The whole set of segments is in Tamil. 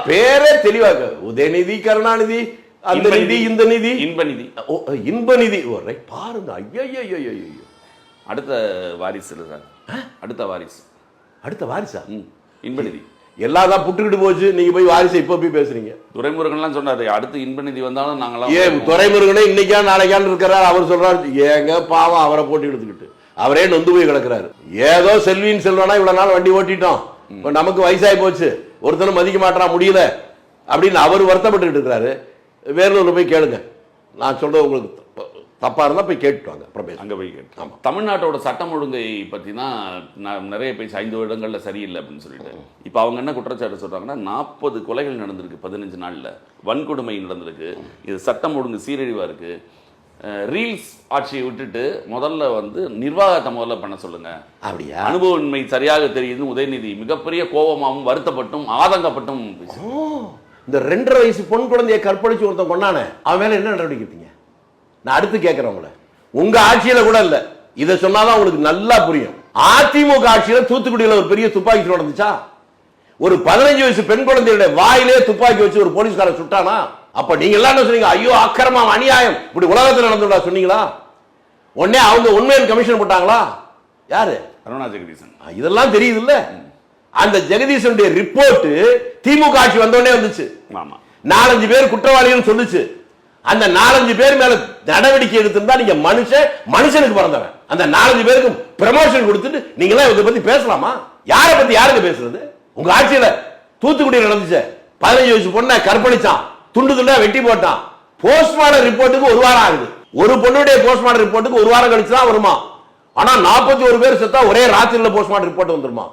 பேரே தெளிவாக உதயநிதி, கருணாநிதி, அந்த நிதி, இந்த நிதி, இன்பநிதி, இன்பநிதி பாருங்க. ஐயோ, அடுத்த வாரிசு இல்ல சார், அடுத்த வாரிசு, அடுத்த வாரிசா? இன்பநிதி எல்லாதான் புட்டுக்கிட்டு போச்சு. நீங்க போய் வாரிசை இப்ப போய் பேசுறீங்க. துரைமுருகன்லாம் சொன்னாரு அடுத்து இன்பநிதி வந்தாலும் நாங்களாம். ஏன் துரைமுருகனே இன்னைக்கா நாளைக்கான்னு இருக்கிறார். அவர் சொல்றாரு ஏங்க பாவம் அவரை போட்டி எடுத்துக்கிட்டு அவரே நொந்து போய் கிடக்குறாரு. ஏதோ செல்வின்னு செல்வானா இவ்வளவு நாள் வண்டி ஓட்டிட்டோம், இப்ப நமக்கு வயசாகி போச்சு, ஒருத்தனும் மதிக்க மாட்டான், முடியல அப்படின்னு அவர் வருத்தப்பட்டு இருக்கிறாரு. வேறொரு போய் கேளுங்க, நான் சொல்றது உங்களுக்கு தப்பா இருந்தா போய் கேட்டுவாங்க, அப்புறம் அங்க போய் கேட்டு. ஆமா, தமிழ்நாட்டோட சட்டம் ஒழுங்கை பத்தி தான் நான் நிறைய பேசி 5 வருடங்கள்ல சரியில்லை அப்படின்னு சொல்லிட்டு. இப்ப அவங்க என்ன குற்றச்சாட்டு சொல்றாங்கன்னா 40 கொலைகள் நடந்திருக்கு 15 நாள்ல, வன்கொடுமை நடந்திருக்கு, இது சட்டம் ஒழுங்கு சீரழிவா இருக்கு. ரீல்ஸ் ஆட்சியை விட்டுட்டு முதல்ல வந்து நிர்வாகத்தை முதல்ல பண்ண சொல்லுங்க. அப்படியா? அனுபவன்மை சரியாக தெரியுது உதயநிதி மிகப்பெரிய கோபமாகவும் வருத்தப்பட்டும் ஆதங்கப்பட்டும். இந்த 2.5 வயசு பொன் குழந்தையை கற்பழிச்சு ஒருத்தன் கொண்டானே, அவன் மேல என்ன நடவடிக்கை எடுத்தீங்க? நான் அடுத்து கேட்கிறவங்கள, உங்க ஆட்சியில கூட இல்ல, இதை சொன்னாதான் உங்களுக்கு நல்லா புரியும். அதிமுக ஆட்சியில தூத்துக்குடியில ஒரு பெரிய துப்பாக்கி நடந்துச்சா? ஒரு 15 வயசு பெண் குழந்தையுடைய வாயிலே துப்பாக்கி வச்சு ஒரு போலீஸ்காரன் சுட்டானா? அப்ப நீங்க எல்லாம் என்ன சொன்னீங்க? ஐயோ அக்கிரமம், அநியாயம், இப்படி உலகத்தில் நடந்துடா சொன்னீங்களா? உடனே அவங்க உண்மையின் கமிஷன் போட்டாங்களா? யாரு? அருணா ஜெகதீசன். இதெல்லாம் தெரியுது இல்ல? அந்த ஜெகதீசனுடைய ரிப்போர்ட் திமுக ஆட்சி வந்தோடனே வந்துச்சு. 4-5 பேர் குற்றவாளிகள் சொல்லுச்சு. அந்த 4-5 பேர் மேல நடவடிக்கை எடுத்திருந்தா நீங்க மனுஷனுக்கு பிறந்தவன். அந்த 4-5 பேருக்கு ப்ரமோஷன் கொடுத்துட்டு நீங்க எல்லாம் இதை பத்தி பேசலாமா? யாரை பத்தி யாருங்க பேசுறது? உங்க ஆட்சியில தூத்துக்குடியில் நடந்துச்சு, 15 வயசு பொண்ணை கற்பழிச்சான், துண்டு துண்டா வெட்டி போட்டான். போஸ்ட்மார்டம் ரிப்போர்ட்டுக்கு 1 வாரம் ஆகுது. ஒரு பொண்ணுடைய போஸ்ட்மார்டம் ரிப்போர்ட்டுக்கு 1 வாரம் கழிச்சு தான் வருமா? ஆனா 41 பேர் செத்தா ஒரே ராத்திரில போஸ்ட்மார்டம் ரிப்போர்ட் வந்துருமா?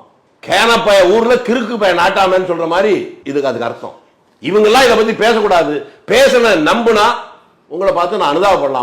கேனப்பய ஊர்ல கிறுக்கு பய நாட்டாமன்னு சொல்ற மாதிரி இதுக்கு அதுக்கு அர்த்தம். இவங்க எல்லாம் இதை பத்தி பேசக்கூடாது. பேசணும் நம்புனா உங்களை பார்த்து நான் அனுதாபப்படலாம்.